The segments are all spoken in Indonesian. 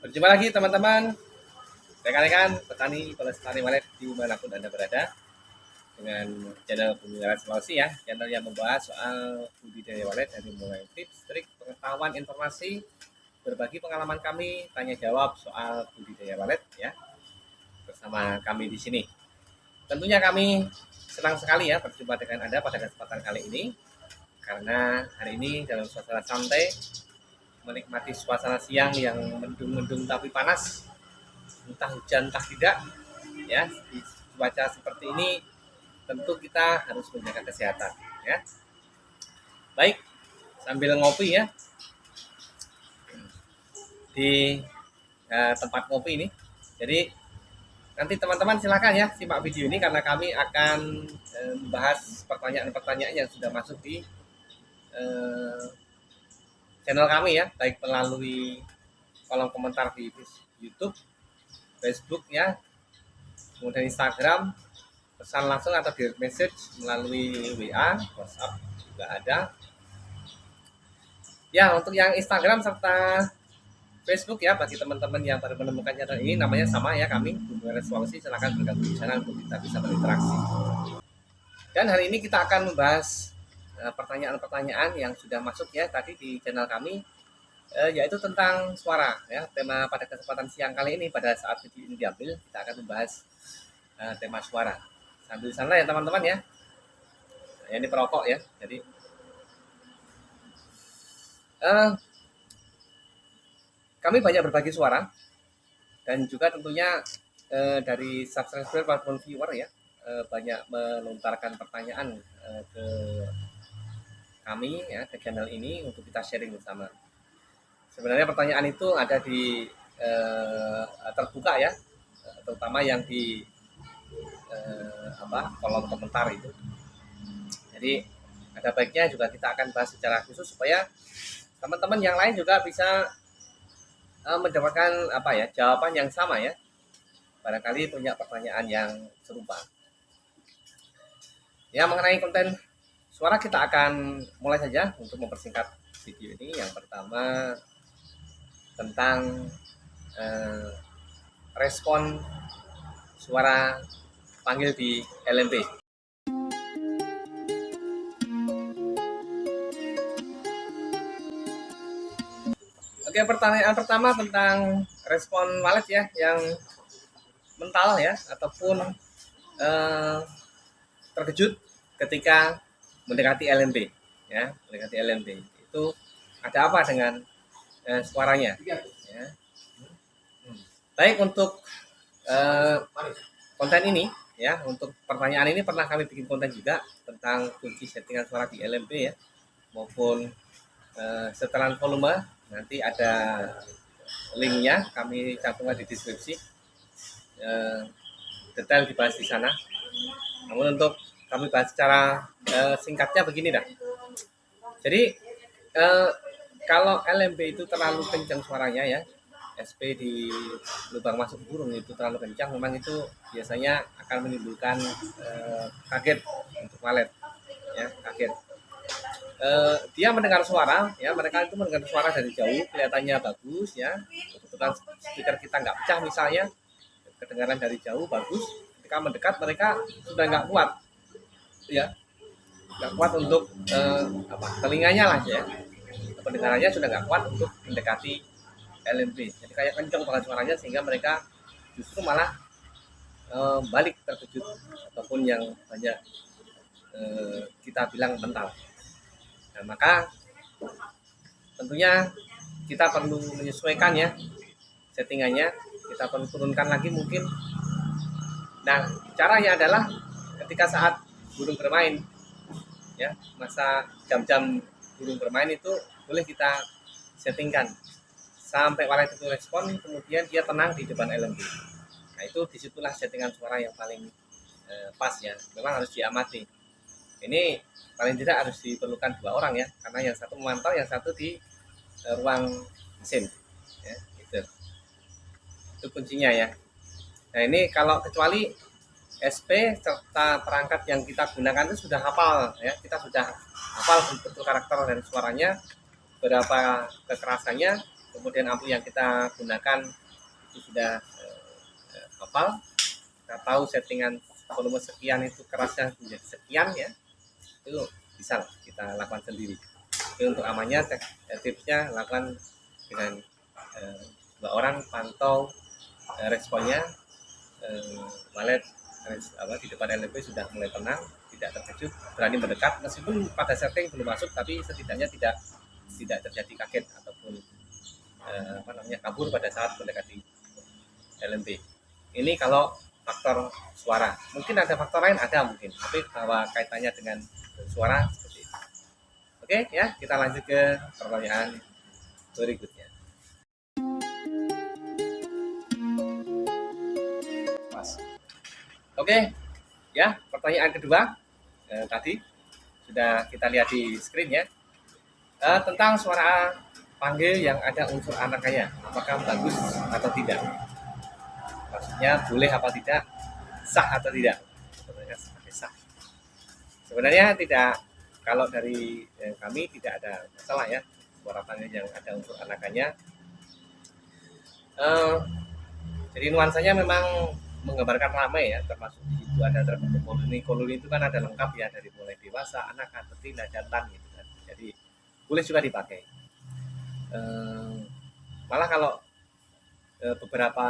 Berjumpa lagi teman-teman, rekan-rekan petani pelestari walet dimanapun Anda berada dengan channel Bumi Walet Sulawesi ya, channel yang membahas soal budidaya walet dari mulai tips, trik, pengetahuan, informasi, berbagi pengalaman kami, tanya jawab soal budidaya walet ya bersama kami di sini. Tentunya kami senang sekali ya berjumpa dengan Anda pada kesempatan kali ini karena hari ini dalam suasana santai menikmati suasana siang yang mendung-mendung tapi panas, entah hujan entah tidak ya. Di cuaca seperti ini tentu kita harus menjaga kesehatan ya. Baik, sambil ngopi ya di tempat ngopi ini. Jadi nanti teman-teman silakan ya simak video ini karena kami akan membahas pertanyaan-pertanyaan yang sudah masuk di channel kami ya, baik melalui kolom komentar di YouTube, Facebook ya, kemudian Instagram, pesan langsung atau direct message melalui WA, WhatsApp juga ada. Ya, untuk yang Instagram serta Facebook ya, bagi teman-teman yang baru menemukan channel ini, namanya sama ya, kami Bumi Walet Sulawesi. Silahkan bergabung di sana untuk kita bisa berinteraksi. Dan hari ini kita akan membahas pertanyaan-pertanyaan yang sudah masuk ya tadi di channel kami, yaitu tentang suara ya. Tema pada kesempatan siang kali ini pada saat video ini diambil, kita akan membahas tema suara. Sambil sana ya teman-teman ya. Nah, ini perokok ya. Jadi kami banyak berbagi suara dan juga tentunya dari subscriber maupun viewer ya, banyak melontarkan pertanyaan ke kami ya, ke channel ini untuk kita sharing bersama. Sebenarnya pertanyaan itu ada di terbuka ya, terutama yang di kolom komentar itu. Jadi ada baiknya juga kita akan bahas secara khusus supaya teman-teman yang lain juga bisa mendapatkan jawaban yang sama ya. Barangkali punya pertanyaan yang serupa. Ya, mengenai konten suara kita akan mulai saja untuk mempersingkat video ini. Yang pertama tentang respon suara panggil di LMP. Oke, pertanyaan pertama tentang respon walet ya yang mental ya ataupun terkejut ketika mendekati LMP ya, mendekati LMP itu ada apa dengan suaranya ya. Baik, untuk konten ini ya, untuk pertanyaan ini pernah kami bikin konten juga tentang kunci settingan suara di LMP ya, maupun setelan volume. Nanti ada linknya, kami cantumkan di deskripsi, detail dibahas di sana. Namun untuk kami bahas secara singkatnya begini dah. Jadi kalau LMP itu terlalu kencang suaranya ya, SP di lubang masuk burung itu terlalu kencang, memang itu biasanya akan menimbulkan kaget untuk walet ya, kaget. Dia mendengar suara ya, mereka itu mendengar suara dari jauh kelihatannya bagus ya, kebetulan speaker kita nggak pecah misalnya, kedengaran dari jauh bagus. Ketika mendekat mereka sudah nggak kuat ya, nggak kuat untuk telinganya lah ya, pendengarannya sudah nggak kuat untuk mendekati LMP. Jadi kayak kencang banget suaranya sehingga mereka justru malah balik terkejut ataupun yang banyak kita bilang mental. Nah, maka tentunya kita perlu menyesuaikan ya settingannya, kita perlu turunkan lagi mungkin. Nah, caranya adalah ketika saat burung bermain ya, masa jam-jam burung bermain itu boleh kita settingkan sampai walet itu respon, kemudian dia tenang di depan LMP. Nah, itu disitulah settingan suara yang paling pas ya, memang harus diamati. Ini paling tidak harus diperlukan 2 orang ya, karena yang satu memantau, yang satu di ruang mesin ya, gitu. Itu kuncinya ya. Nah, ini kalau kecuali SP serta perangkat yang kita gunakan itu sudah hafal ya, kita sudah hafal betul karakter dan suaranya, berapa kekerasannya, kemudian ampli yang kita gunakan itu sudah hafal, kita tahu settingan volume sekian itu kerasnya menjadi sekian ya, itu bisa kita lakukan sendiri. Jadi untuk amannya tipsnya lakukan dengan 2 orang, pantau responnya, walet di depan LMP sudah mulai tenang, tidak terkejut, berani mendekat meskipun pada setting belum masuk, tapi setidaknya tidak terjadi kaget ataupun kabur pada saat mendekati LMP. Ini kalau faktor suara. Mungkin ada faktor lain, ada mungkin, tapi bahwa kaitannya dengan suara seperti itu. Oke ya, kita lanjut ke pertanyaan berikutnya. Oke ya, pertanyaan kedua tadi sudah kita lihat di screen ya, tentang suara panggil yang ada unsur anaknya, apakah bagus atau tidak, maksudnya boleh apa tidak, sah atau tidak. Sebenarnya sah. Sebenarnya tidak, kalau dari kami tidak ada masalah ya, suara panggil yang ada unsur anakannya. Jadi nuansanya memang menggambarkan ramai ya, termasuk di situ ada terbentuk koloni. Koloni itu kan ada lengkap ya, dari mulai dewasa, anak, betina, jantan gitu kan. Jadi boleh juga dipakai. Malah kalau beberapa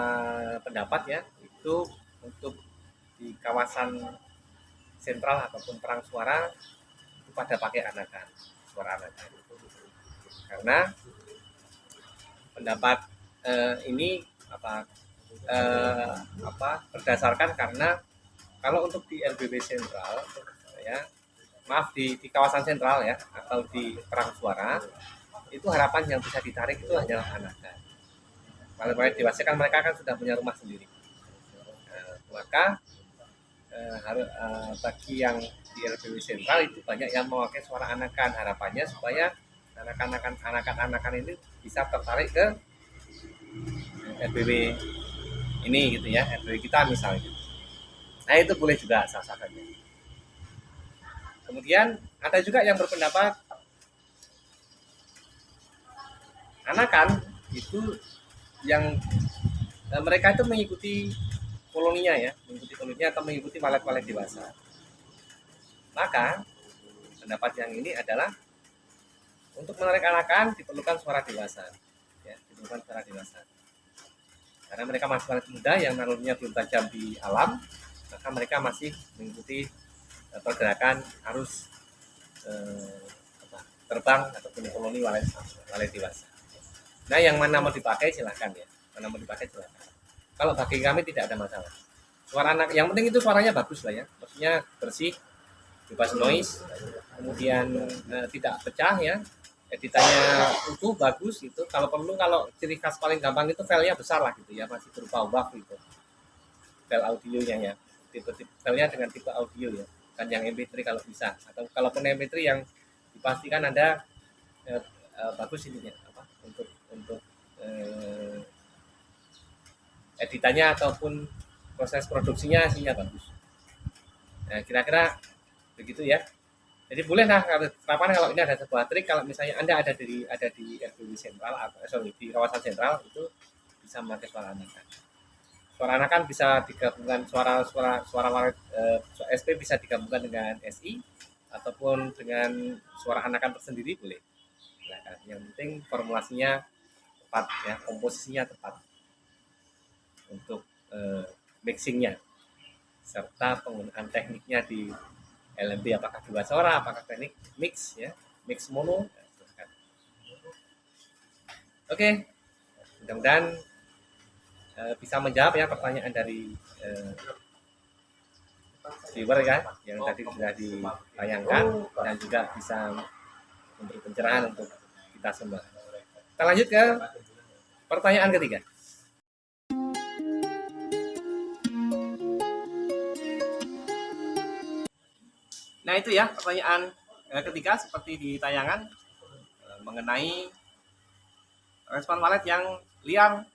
pendapat ya, itu untuk di kawasan sentral ataupun perang suara itu pada pakai anakan, suara anakan. Karena pendapat ini berdasarkan karena kalau untuk di LBB sentral ya, maaf di kawasan sentral ya, atau di perang suara itu harapan yang bisa ditarik itu hanyalah anakan. Kalau mereka dewasa kan mereka kan sudah punya rumah sendiri. Maka bagi yang di LBB sentral itu banyak yang memakai suara anakan, harapannya supaya anakan ini bisa tertarik ke LBB ini gitu ya, LBB kita misalnya. Nah itu boleh juga, sah-sah saja. Kemudian ada juga yang berpendapat anakan itu yang mereka itu mengikuti koloninya ya, atau mengikuti walet-walet dewasa. Maka pendapat yang ini adalah untuk menarik anakan diperlukan suara dewasa ya, diperlukan suara dewasa. Karena mereka masih muda yang nalurinya belum tajam di alam, maka mereka masih mengikuti pergerakan arus terbang ataupun koloni walet dewasa. Nah, yang mana mau dipakai silahkan ya, mana mau dipakai silahkan. Kalau bagi kami tidak ada masalah. Suara anak, yang penting itu suaranya bagus lah ya, maksudnya bersih, bebas noise, kemudian tidak pecah ya, editannya utuh bagus gitu. Kalau perlu, kalau ciri khas paling gampang itu filenya besar lah gitu ya, masih berupa WAV gitu, file audionya ya, tipe-tipe filenya dengan tipe audio ya, kan yang MP3 kalau bisa, atau kalaupun MP3 yang dipastikan ada bagus ininya untuk editannya ataupun proses produksinya hasilnya bagus. Nah, kira-kira begitu ya. Jadi boleh lah kalau ini ada sebuah trik, kalau misalnya Anda ada di RBW sentral atau di kawasan sentral, itu bisa memakai suara anakan. Suara anakan bisa digabungkan suara SP bisa digabungkan dengan SI ataupun dengan suara anakan tersendiri boleh. Nah, yang penting formulasinya tepat ya, komposisinya tepat untuk mixingnya serta penggunaan tekniknya di LMB, apakah dua suara, apakah teknik mix ya, mix mono. Oke, mudah-mudahan bisa menjawab ya pertanyaan dari viewer ya, yang tadi sudah ditayangkan, dan juga bisa memberi pencerahan untuk kita semua. Kita lanjut ke pertanyaan ketiga. Nah itu ya pertanyaan ketiga seperti di tayangan mengenai respon walet yang liar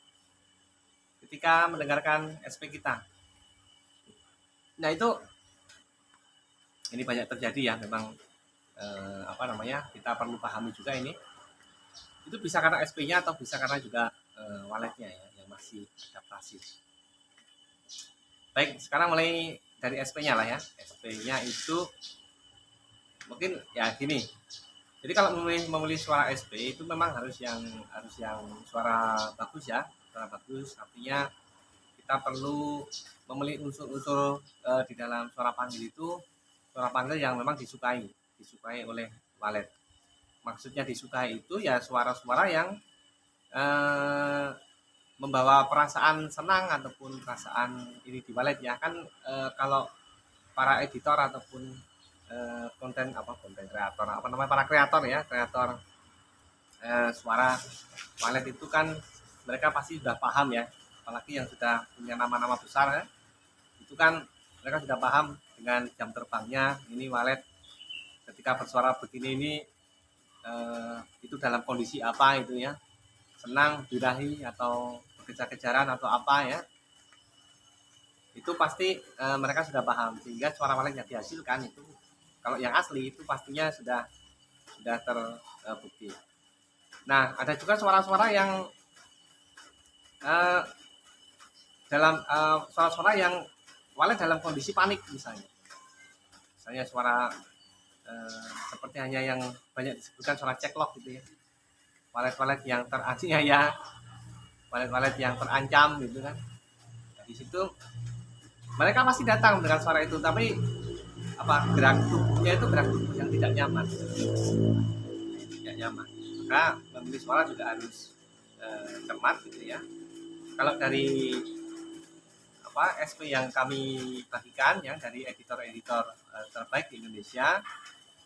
ketika mendengarkan SP kita. Nah itu ini banyak terjadi ya, memang kita perlu pahami juga ini. Itu bisa karena SP-nya atau bisa karena juga walletnya ya yang masih adaptasi. Baik, sekarang mulai dari SP-nya lah ya. SP-nya itu mungkin ya gini. Jadi kalau memilih suara SP itu memang harus yang suara bagus ya, suara bagus. Artinya kita perlu memilih unsur-unsur di dalam suara panggil itu suara panggil yang memang disukai oleh walet. Maksudnya disukai itu ya suara-suara yang eh, membawa perasaan senang ataupun perasaan ini di walet ya kan kalau para editor ataupun konten kreator para kreator ya suara walet itu kan mereka pasti sudah paham ya, apalagi yang sudah punya nama-nama besar ya, itu kan mereka sudah paham dengan jam terbangnya ini walet ketika bersuara begini ini itu dalam kondisi apa itu ya, senang, birahi atau kejar-kejaran atau apa ya, itu pasti mereka sudah paham sehingga suara walet yang dihasilkan itu kalau yang asli itu pastinya sudah terbukti. Nah ada juga suara-suara yang dalam suara-suara yang walet dalam kondisi panik misalnya suara seperti hanya yang banyak disebutkan suara ceklock gitu ya, walet-walet yang teraniaya, walet-walet yang terancam gitu kan. Nah, di situ mereka pasti datang dengan suara itu, tapi gerak tubuhnya itu gerak tubuh yang tidak nyaman, maka memilih suara juga harus cermat gitu ya. Kalau dari SP yang kami bagikan ya dari editor-editor terbaik di Indonesia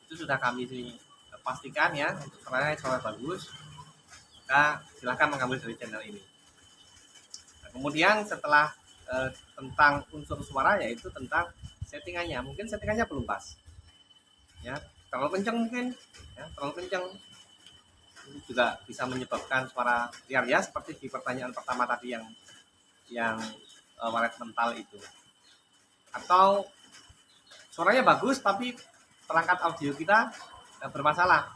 itu sudah kami pastikan ya untuk suara bagus, maka silahkan mengambil dari channel ini. Nah, kemudian setelah tentang unsur suara yaitu tentang settingannya, mungkin settingannya belum pas ya, terlalu kencang mungkin ya, terlalu kencang ini juga bisa menyebabkan suara liar ya, seperti di pertanyaan pertama tadi yang walet mental itu. Atau suaranya bagus tapi perangkat audio kita bermasalah,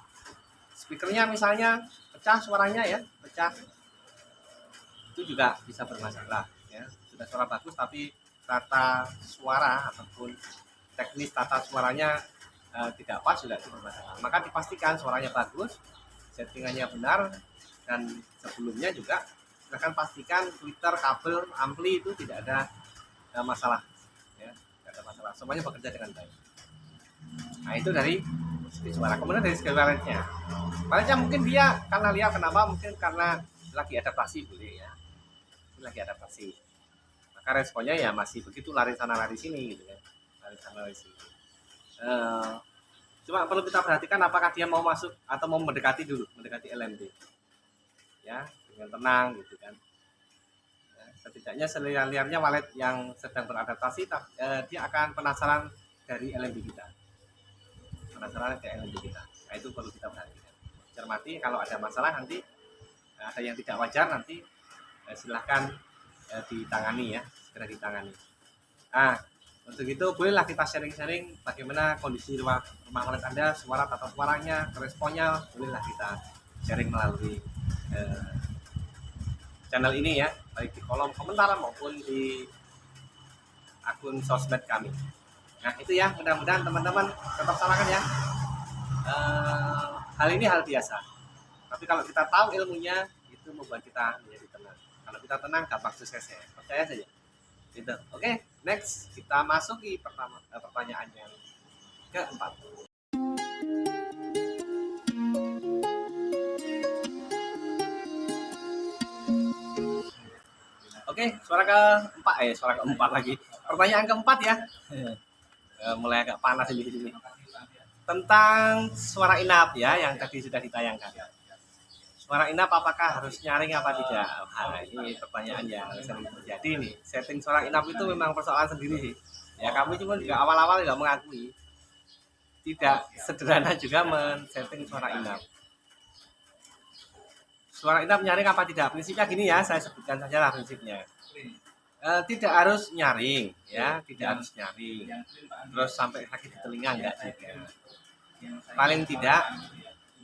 speakernya misalnya pecah suaranya ya, pecah, itu juga bisa bermasalah ya. Sudah suara bagus tapi tata suara ataupun teknis tata suaranya tidak pas juga itu bermasalah. Maka dipastikan suaranya bagus, settingannya benar, dan sebelumnya juga silahkan pastikan Twitter, kabel, ampli itu tidak ada masalah ya, tidak ada masalah, semuanya bekerja dengan baik. Nah itu dari segi suara. Kemudian dari segi waletnya mungkin dia karena lihat kenapa, mungkin karena lagi adaptasi boleh ya, lagi adaptasi, maka responnya ya masih begitu, lari sana lari sini gitu ya, lari sana lari sini. Cuma perlu kita perhatikan apakah dia mau masuk atau mau mendekati LMB ya, dengan tenang gitu kan ya, setidaknya seliar-liarnya walet yang sedang beradaptasi dia akan penasaran dari LMB kita, nah itu perlu kita perhatikan, cermati. Kalau ada masalah nanti ada yang tidak wajar nanti silahkan ditangani ya, segera ditangani. Nah untuk itu bolehlah kita sharing-sharing bagaimana kondisi rumah walet Anda, suara, tata suaranya, responnya, bolehlah kita sharing melalui channel ini ya, baik di kolom komentar maupun di akun sosmed kami. Nah itu ya, mudah-mudahan teman-teman tetap salahkan ya. Hal ini hal biasa, tapi kalau kita tahu ilmunya itu membuat kita menjadi tenang. Kalau kita tenang gampang suksesnya, percaya saja gitu. Oke, next kita masuki pertanyaan yang keempat. Oke, suara keempat lagi. Pertanyaan keempat ya. Mulai agak panas di sini. Tentang suara inap ya, yang tadi sudah ditayangkan. Suara inap apakah harus nyaring apa tidak? Nah, ini pertanyaan yang sering terjadi nih. Setting suara inap itu memang persoalan sendiri sih. Ya kami cuma juga awal-awal juga mengakui tidak sederhana juga men-setting suara inap. Suara inap nyaring apa tidak? Prinsipnya gini ya, saya sebutkan saja lah prinsipnya. Tidak harus nyaring ya, tidak harus nyaring. Terus sampai sakit di telinga enggak juga. Paling tidak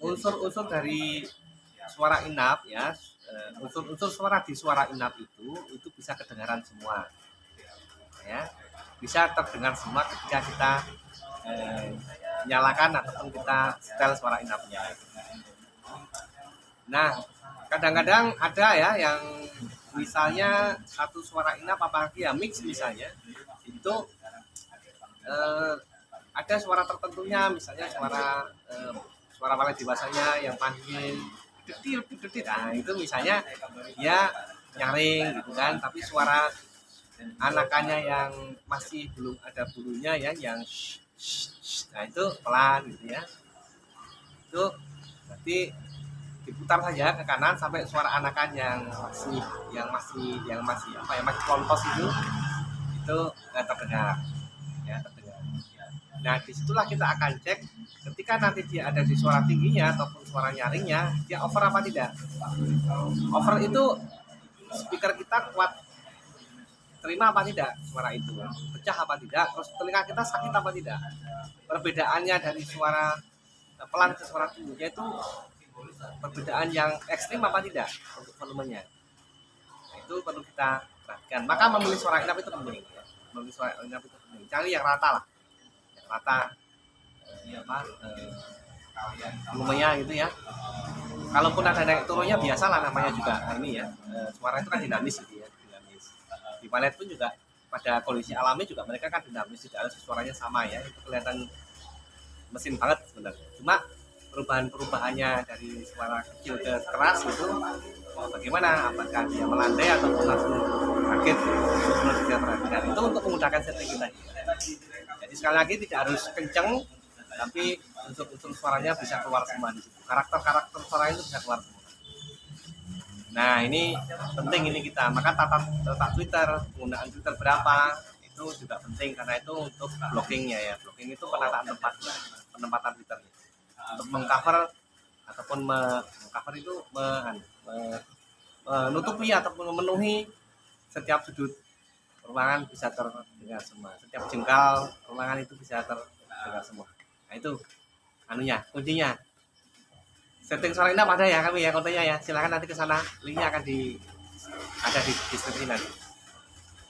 unsur-unsur dari suara inap ya, unsur-unsur suara di suara inap itu bisa kedengaran semua ya, bisa terdengar semua ketika kita nyalakan ataupun kita setel suara inapnya. Nah, kadang-kadang ada ya yang misalnya satu suara inap apalagi ya mix misalnya itu ada suara tertentunya, misalnya suara paling dewasanya yang panggil detil, nah itu misalnya dia nyaring gitu kan, tapi suara anakannya yang masih belum ada bulunya ya, yang nah itu pelan gitu ya, itu berarti diputar saja ke kanan sampai suara anakan yang masih kontos itu terdengar ya, terdengar. Nah disitulah kita akan cek ketika nanti dia ada di suara tingginya ataupun suara nyaringnya, dia over apa tidak. Over itu speaker kita kuat terima apa tidak suara itu, pecah apa tidak, terus telinga kita sakit apa tidak. Perbedaannya dari suara pelan ke suara tingginya itu perbedaan yang ekstrim apa tidak untuk volumenya. Nah, itu perlu kita perhatikan. Maka memilih suara inap itu penting ya. Memilih suara inap itu penting. Cari yang rata lah, yang rata volumenya gitu ya. Kalaupun ada naik turunnya biasalah, namanya juga ini ya, suara itu kan dinamis gitu ya, dinamis. Di ballet pun juga pada kondisi alami juga mereka kan dinamis, tidak harus suaranya sama ya, itu kelihatan mesin banget sebenarnya. Cuma perubahannya dari suara kecil ke keras itu bagaimana, apakah dia melandai ataupun langsung kaget, perlu kita perhatikan. Itu untuk memudahkan setting kita. Jadi sekali lagi tidak harus kenceng, tapi unsur suaranya bisa keluar semua di situ. Karakter suara itu bisa keluar semua. Nah ini penting ini kita, maka tata Twitter, penggunaan Twitter berapa itu juga penting, karena itu untuk blockingnya ya. Blocking itu penataan penempatan Twitternya untuk mengcover ataupun mengcover itu menutupi ataupun memenuhi setiap sudut ruangan bisa terdengar semua, setiap jengkal ruangan itu bisa terdengar semua. Nah itu kuncinya. Setting suara inap ada ya kami ya, kontennya ya, silahkan nanti ke sana, linknya akan ada di deskripsi nanti,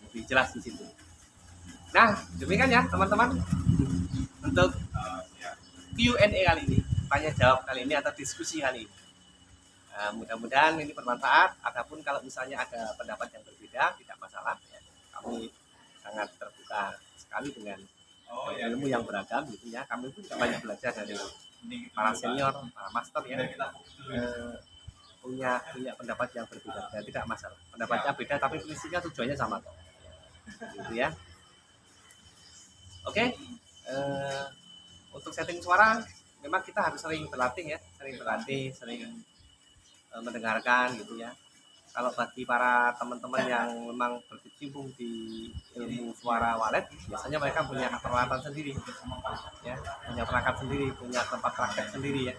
lebih jelas di situ. Nah demikian ya teman-teman untuk Q&A kali ini, tanya jawab kali ini atau diskusi kali ini. Nah, mudah-mudahan ini bermanfaat. Adapun kalau misalnya ada pendapat yang berbeda, tidak masalah ya. Kami sangat terbuka sekali dengan ilmu yang beragam gitu ya. Kami pun juga banyak belajar dari para senior, para master ya, punya pendapat yang berbeda, dan tidak masalah. Pendapatnya beda tapi prinsipnya tujuannya sama kok. Gitu ya. Oke. Untuk setting suara memang kita harus sering berlatih ya, sering mendengarkan gitu ya. Kalau bagi para teman-teman yang memang berkecimpung di ilmu suara walet, biasanya mereka punya peralatan sendiri ya, punya perangkat sendiri, punya tempat praktek sendiri ya,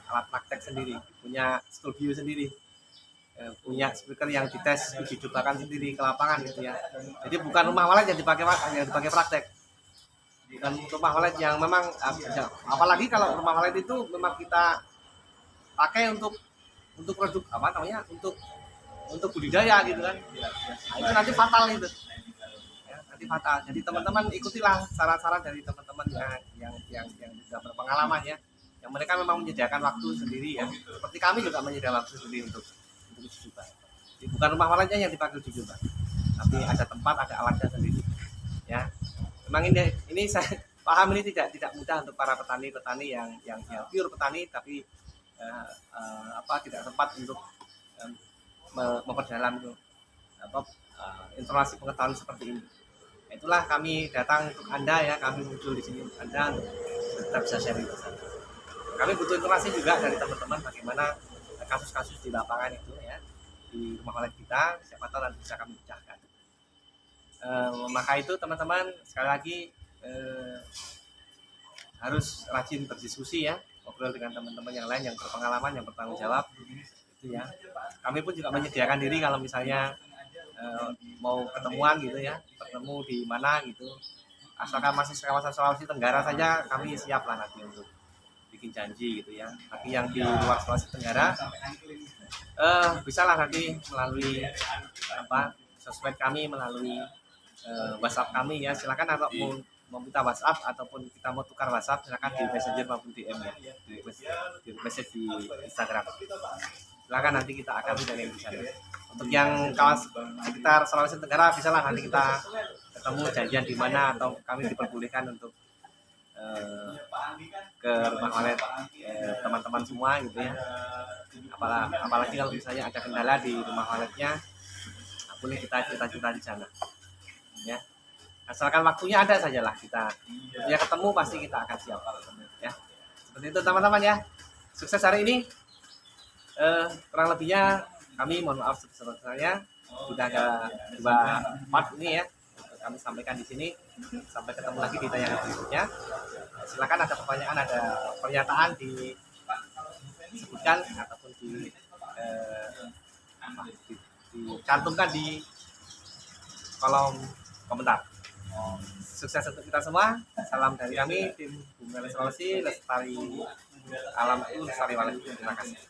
alat praktek sendiri, punya studio sendiri, punya speaker yang dites uji cobakan sendiri ke lapangan gitu ya. Jadi bukan rumah walet yang dipakai praktek, bukan rumah walet yang memang apalagi kalau rumah walet itu memang kita pakai untuk produk untuk budidaya gitu kan. Nah, itu nanti fatal itu ya, nanti fatal. Jadi teman-teman ikutilah saran-saran dari teman-teman yang sudah berpengalaman ya, yang mereka memang menyediakan waktu sendiri ya, seperti kami juga menyediakan waktu sendiri untuk uji coba. Jadi bukan rumah waletnya yang dipakai uji coba, tapi ada tempat, ada alatnya sendiri ya. Memang ini saya paham, ini tidak mudah untuk para petani yang pure petani, tapi tidak sempat untuk memperdalam informasi pengetahuan seperti ini. Itulah kami datang untuk Anda ya, kami muncul di sini untuk Anda, untuk kita bisa sharing bersama. Kami butuh informasi juga dari teman-teman bagaimana kasus-kasus di lapangan itu ya, di rumah walet kita, siapa tahu nanti bisa kami pecahkan. Maka itu teman-teman sekali lagi harus rajin berdiskusi ya, ngobrol dengan teman-teman yang lain yang berpengalaman, yang bertanggung jawab gitu ya. Kami pun juga menyediakan diri kalau misalnya mau ketemuan gitu ya, bertemu di mana gitu, asalkan masih kawasan Sulawesi Tenggara saja kami siap lah nanti untuk bikin bikin janji gitu ya. Bagi yang di luar Sulawesi Tenggara, bisalah nanti melalui sosmed kami, melalui WhatsApp kami ya. Silakan atau mau minta WhatsApp ataupun kita mau tukar WhatsApp, silakan di Messenger maupun DM ya, di message di Instagram. Silakan, nanti kita akan dari di sana. Untuk yang kawas sekitar Sulawesi Tenggara, bisalah nanti kita ketemu janjian di mana, atau kami diperbolehkan untuk ke rumah walet teman-teman semua gitu ya. Apalagi kalau misalnya ada kendala di rumah waletnya, boleh kita cerita-cerita di sana ya. Asalkan waktunya ada sajalah, kita ya ketemu pasti kita akan siap ya. Seperti itu teman-teman ya. Sukses hari ini. Kurang lebihnya kami mohon maaf sebesar-besarnya. Sudah ada 2 part ini ya kami sampaikan di sini. Sampai ketemu lagi di tayangan berikutnya. Silakan ada pertanyaan, ada pernyataan disebutkan ataupun dicantumkan di kolom komentar. Sukses untuk kita semua. Salam dari kami tim Bumi Sulawesi, lestari alam itu lestari walet. Terima kasih.